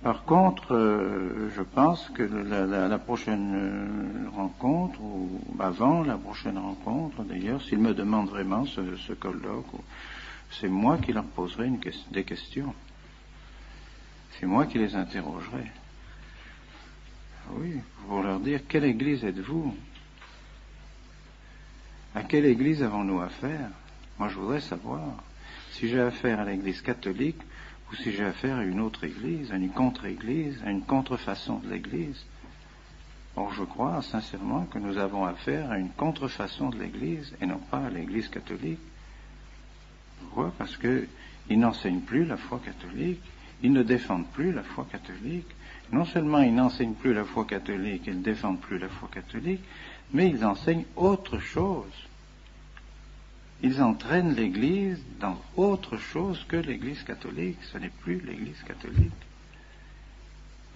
Par contre, je pense que la prochaine rencontre, ou avant la prochaine rencontre d'ailleurs, s'ils me demandent vraiment ce colloque, c'est moi qui leur poserai des questions. C'est moi qui les interrogerai. Oui, pour leur dire, quelle église êtes-vous? À quelle église avons-nous affaire? Moi, je voudrais savoir si j'ai affaire à l'église catholique ou si j'ai affaire à une autre église, à une contre-église, à une contrefaçon de l'église. Or, je crois sincèrement que nous avons affaire à une contrefaçon de l'église et non pas à l'église catholique. Pourquoi? Parce qu'ils n'enseignent plus la foi catholique, ils ne défendent plus la foi catholique. Non seulement ils n'enseignent plus la foi catholique, ils ne défendent plus la foi catholique, mais ils enseignent autre chose. Ils entraînent l'Église dans autre chose que l'Église catholique. Ce n'est plus l'Église catholique.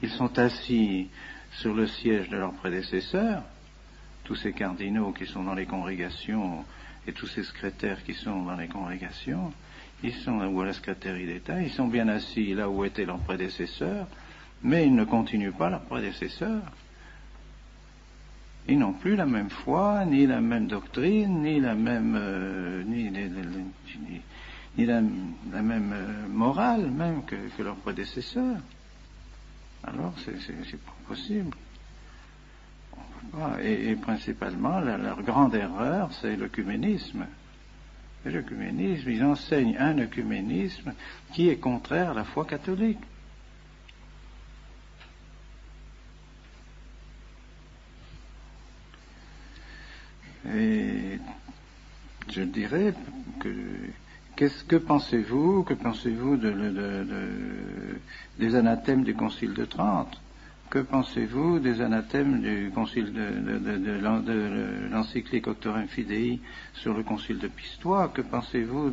Ils sont assis sur le siège de leurs prédécesseurs, tous ces cardinaux qui sont dans les congrégations et tous ces secrétaires qui sont dans les congrégations, ils sont ou à la secrétaire d'État, ils sont bien assis là où étaient leurs prédécesseurs, mais ils ne continuent pas leurs prédécesseurs. Ils n'ont plus la même foi, ni la même doctrine, ni la même, ni la même morale même que leurs prédécesseurs. Alors, c'est pas possible. On peut pas. Et principalement, leur grande erreur, c'est l'œcuménisme. Et l'œcuménisme, ils enseignent un œcuménisme qui est contraire à la foi catholique. Et je dirais que pensez-vous des anathèmes du Concile de Trente? Que pensez-vous des anathèmes du Concile de l'encyclique Auctorem Fidei sur le Concile de Pistoie? Que pensez-vous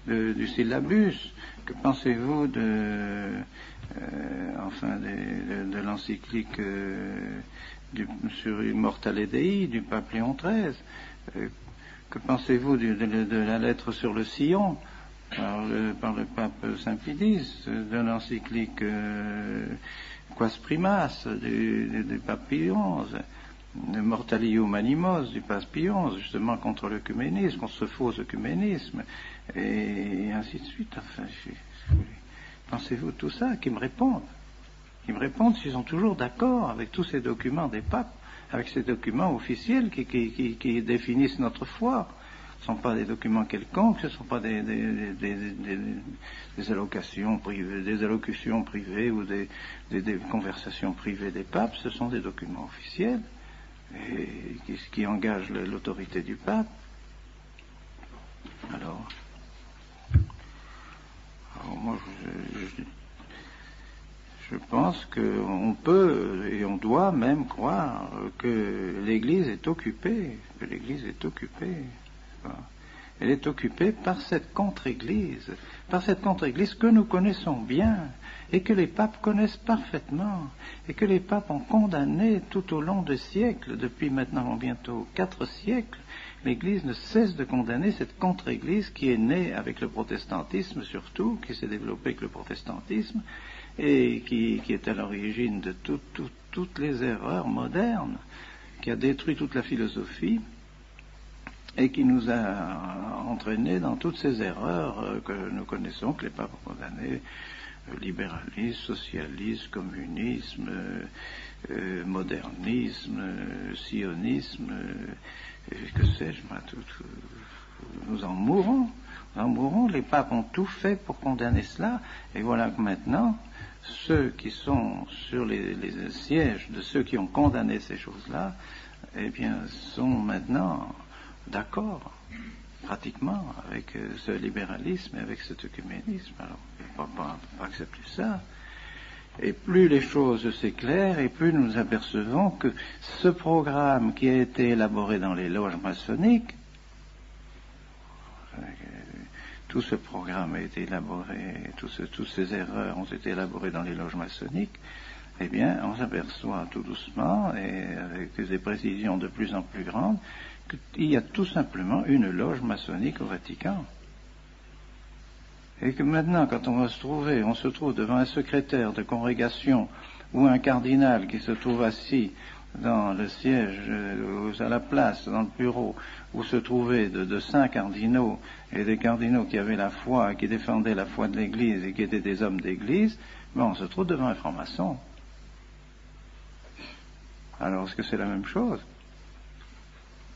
du syllabus? Que pensez-vous de l'encyclique sur Immortale Dei du pape Léon XIII? Que pensez-vous de la lettre sur le sillon par le pape Saint-Pidis, de l'encyclique Quas Primas du pape Pie XI, de Mortali Humanimos du pape Pie XI, justement contre l'œcuménisme, contre ce faux œcuménisme, et ainsi de suite. Enfin, pensez-vous tout ça? Qui me répondent s'ils sont toujours d'accord avec tous ces documents des papes, avec ces documents officiels qui définissent notre foi. Ce ne sont pas des documents quelconques, ce ne sont pas des allocations privées ou des conversations privées des papes, ce sont des documents officiels et qui engagent l'autorité du pape. Alors moi, je pense qu'on peut et on doit même croire que l'Église est occupée, Elle est occupée par cette contre-Église que nous connaissons bien et que les papes connaissent parfaitement et que les papes ont condamné tout au long des siècles, depuis maintenant bientôt 4 siècles. L'Église ne cesse de condamner cette contre-Église qui est née avec le protestantisme surtout, qui s'est développée avec le protestantisme et qui est à l'origine de toutes les erreurs modernes, qui a détruit toute la philosophie et qui nous a entraînés dans toutes ces erreurs que nous connaissons, que les papes ont condamnées, libéralisme, socialisme, communisme, modernisme, sionisme, que sais-je, nous en mourrons, les papes ont tout fait pour condamner cela, et voilà que maintenant, ceux qui sont sur les sièges de ceux qui ont condamné ces choses-là, eh bien, sont maintenant d'accord, pratiquement, avec ce libéralisme et avec cet œcuménisme. Alors, on ne peut pas accepter ça. Et plus les choses s'éclairent, et plus nous nous apercevons que ce programme qui a été élaboré dans les loges maçonniques, tout ce programme a été élaboré, toutes ces erreurs ont été élaborées dans les loges maçonniques, eh bien, on s'aperçoit tout doucement, et avec des précisions de plus en plus grandes, qu'il y a tout simplement une loge maçonnique au Vatican. Et que maintenant, quand on se trouve devant un secrétaire de congrégation ou un cardinal qui se trouve assis dans le siège, à la place, dans le bureau, où se trouvaient de saints cardinaux, et des cardinaux qui avaient la foi, qui défendaient la foi de l'Église et qui étaient des hommes d'Église, ben on se trouve devant un franc-maçon. Alors, est-ce que c'est la même chose?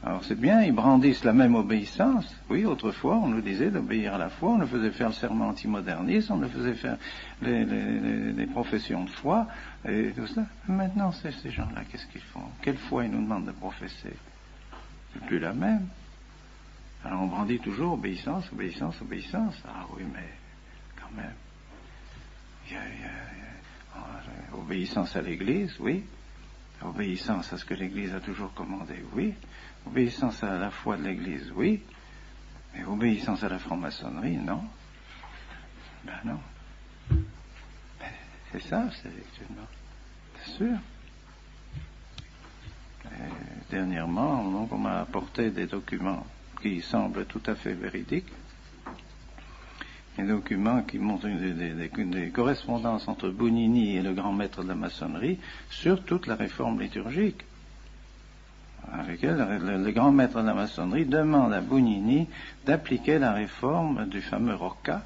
Alors c'est bien, ils brandissent la même obéissance. Oui, autrefois, on nous disait d'obéir à la foi, on nous faisait faire le serment antimoderniste, on nous faisait faire les professions de foi, et tout ça. Maintenant, ces gens-là, qu'est-ce qu'ils font? Quelle foi ils nous demandent de professer? C'est plus la même. Alors on brandit toujours obéissance, obéissance, obéissance. Ah oui, mais quand même. Obéissance à l'Église, oui. Obéissance à ce que l'Église a toujours commandé, oui. Obéissance à la foi de l'Église, oui. Mais obéissance à la franc-maçonnerie, non. Ben non. Ben, c'est ça, c'est effectivement. C'est sûr. Et dernièrement, donc, on m'a apporté des documents qui semblent tout à fait véridiques. Des documents qui montrent des correspondances entre Bugnini et le grand maître de la maçonnerie sur toute la réforme liturgique, avec lequel le grand maître de la maçonnerie demande à Bugnini d'appliquer la réforme du fameux Rocca,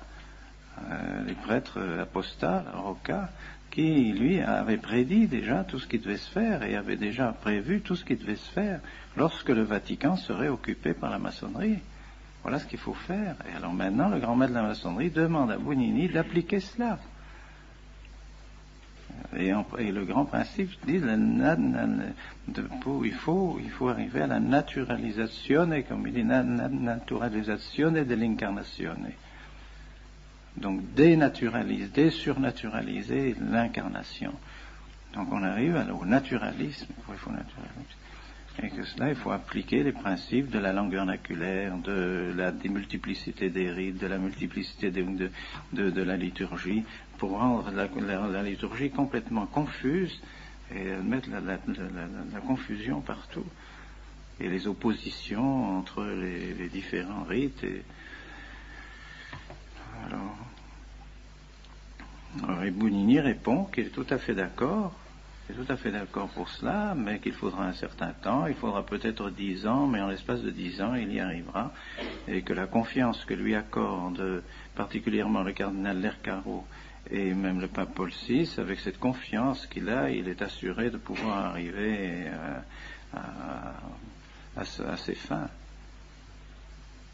les prêtres apostats, Rocca, qui, lui, avait prédit déjà tout ce qui devait se faire et avait déjà prévu tout ce qui devait se faire lorsque le Vatican serait occupé par la maçonnerie. Voilà ce qu'il faut faire. Et alors maintenant, le grand maître de la maçonnerie demande à Bugnini d'appliquer cela. Et le grand principe dit il faut arriver à la naturalisazione, comme il dit, naturalisazione dell'incarnazione. Donc désurnaturaliser l'incarnation. Donc on arrive au naturalisme. Il faut naturalisme. Et que cela, il faut appliquer les principes de la langue vernaculaire, de la démultiplicité des rites, de la multiplicité de la liturgie, pour rendre la liturgie complètement confuse et mettre la confusion partout. Et les oppositions entre les différents rites. Alors Bugnini répond qu'il est tout à fait d'accord. Je suis tout à fait d'accord pour cela, mais qu'il faudra un certain temps, il faudra peut-être 10 ans, mais en l'espace de 10 ans, il y arrivera, et que la confiance que lui accorde particulièrement le cardinal Lercaro et même le pape Paul VI, avec cette confiance qu'il a, il est assuré de pouvoir arriver à ses fins.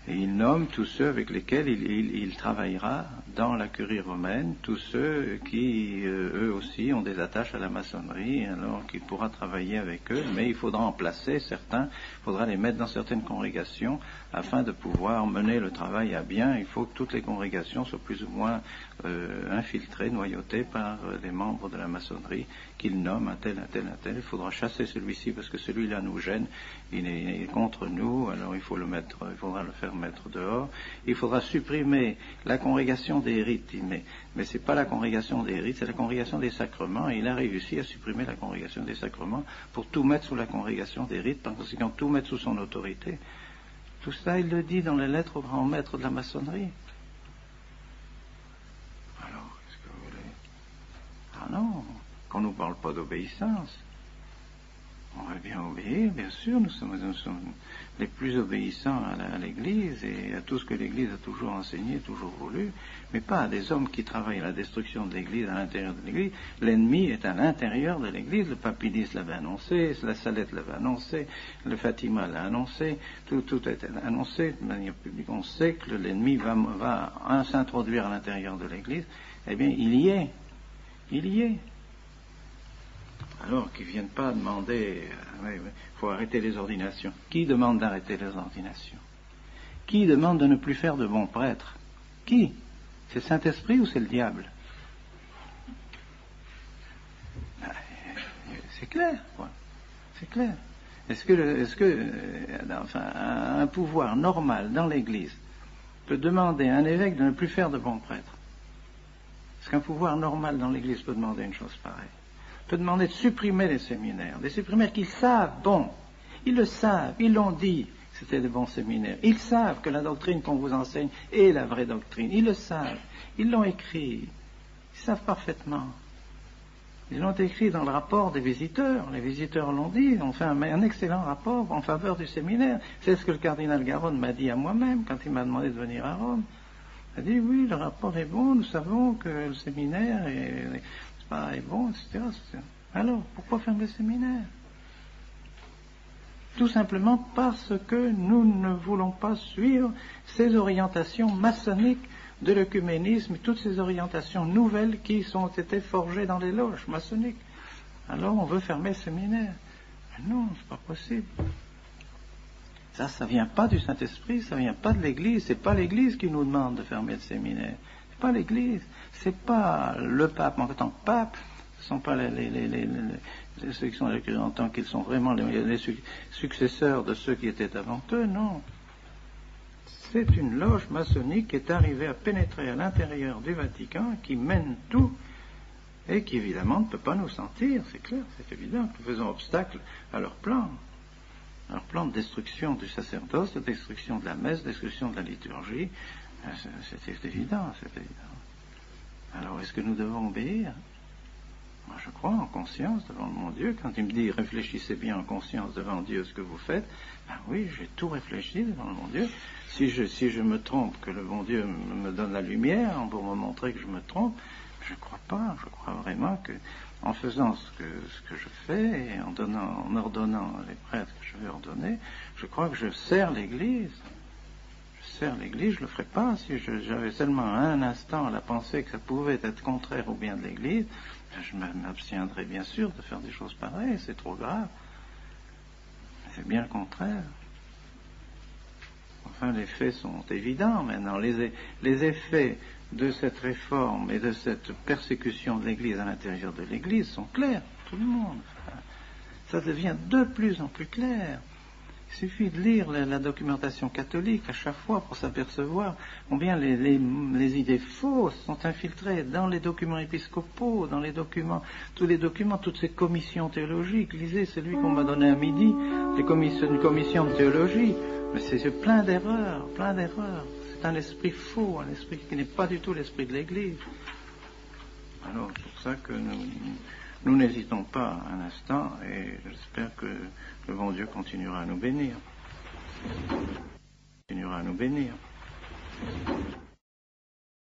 Et il nomme tous ceux avec lesquels il travaillera dans la curie romaine, tous ceux qui, eux aussi, ont des attaches à la maçonnerie, alors qu'il pourra travailler avec eux, mais il faudra en placer certains, il faudra les mettre dans certaines congrégations, afin de pouvoir mener le travail à bien. Il faut que toutes les congrégations soient plus ou moins infiltrées, noyautées par les membres de la maçonnerie, qu'il nomme un tel, un tel, un tel. Il faudra chasser celui-ci, parce que celui-là nous gêne, il est contre nous, alors il faudra le faire mettre dehors. Il faudra supprimer la congrégation des rites, mais c'est pas la congrégation des rites, c'est la congrégation des sacrements, et il a réussi à supprimer la congrégation des sacrements pour tout mettre sous la congrégation des rites, par conséquent tout mettre sous son autorité. Tout ça, il le dit dans les lettres au grand maître de la maçonnerie. Alors, qu'est-ce que vous voulez? Ah non, qu'on ne nous parle pas d'obéissance. On va bien obéir, bien sûr, nous sommes les plus obéissants à l'Église et à tout ce que l'Église a toujours enseigné, toujours voulu, mais pas à des hommes qui travaillent à la destruction de l'Église, à l'intérieur de l'Église. L'ennemi est à l'intérieur de l'Église. Le Papidis l'avait annoncé, la Salette l'avait annoncé, le Fatima l'a annoncé, tout a été annoncé de manière publique. On sait que l'ennemi va s'introduire à l'intérieur de l'Église. Eh bien, il y est. Alors qu'ils ne viennent pas demander, il faut arrêter les ordinations. Qui demande d'arrêter les ordinations? Qui demande de ne plus faire de bons prêtres? Qui? C'est le Saint-Esprit ou c'est le diable? C'est clair, quoi. C'est clair. Est-ce que un pouvoir normal dans l'Église peut demander à un évêque de ne plus faire de bons prêtres? Est-ce qu'un pouvoir normal dans l'Église peut demander une chose pareille? Peut demander de supprimer les séminaires, des séminaires qu'ils savent, bon, ils le savent, ils l'ont dit, c'était des bons séminaires. Ils savent que la doctrine qu'on vous enseigne est la vraie doctrine. Ils le savent. Ils l'ont écrit. Ils savent parfaitement. Ils l'ont écrit dans le rapport des visiteurs. Les visiteurs l'ont dit. On fait un excellent rapport en faveur du séminaire. C'est ce que le cardinal Garonne m'a dit à moi-même quand il m'a demandé de venir à Rome. Il a dit, oui, le rapport est bon. Nous savons que le séminaire est bon, etc. Alors, pourquoi fermer le séminaire? Tout simplement parce que nous ne voulons pas suivre ces orientations maçonniques de l'œcuménisme, toutes ces orientations nouvelles qui ont été forgées dans les loges maçonniques. Alors on veut fermer le séminaire. Mais non, c'est pas possible. Ça vient pas du Saint-Esprit, ça vient pas de l'Église, c'est pas l'Église qui nous demande de fermer le séminaire. C'est pas l'Église, c'est pas le pape en tant que pape, ce sont pas ceux qui sont écrits en tant qu'ils sont vraiment les successeurs de ceux qui étaient avant eux, non. C'est une loge maçonnique qui est arrivée à pénétrer à l'intérieur du Vatican, qui mène tout, et qui évidemment ne peut pas nous sentir, c'est clair, c'est évident, que nous faisons obstacle à leur plan de destruction du sacerdoce, de destruction de la messe, de destruction de la liturgie, c'est évident, c'est évident. Alors est-ce que nous devons obéir? Moi, je crois en conscience devant mon Dieu. Quand il me dit réfléchissez bien en conscience devant Dieu ce que vous faites, ben oui, j'ai tout réfléchi devant mon Dieu. Si je me trompe, que le bon Dieu me donne la lumière pour me montrer que je me trompe, je ne crois pas. Je crois vraiment que en faisant ce que je fais et en ordonnant les prêtres que je vais ordonner, je crois que je sers l'Église. Je ne le ferais pas si j'avais seulement un instant la pensée que ça pouvait être contraire au bien de l'Église. Je m'abstiendrai bien sûr de faire des choses pareilles, c'est trop grave. C'est bien le contraire. Enfin, les faits sont évidents maintenant. Les effets de cette réforme et de cette persécution de l'Église à l'intérieur de l'Église sont clairs, tout le monde. Ça devient de plus en plus clair. Il suffit de lire la documentation catholique à chaque fois pour s'apercevoir combien les idées fausses sont infiltrées dans les documents épiscopaux, dans tous les documents, toutes ces commissions théologiques. Lisez celui qu'on m'a donné à midi, une commission de théologie. Mais c'est plein d'erreurs, plein d'erreurs. C'est un esprit faux, un esprit qui n'est pas du tout l'esprit de l'Église. Alors, c'est pour ça que nous n'hésitons pas un instant et j'espère que le bon Dieu continuera à nous bénir.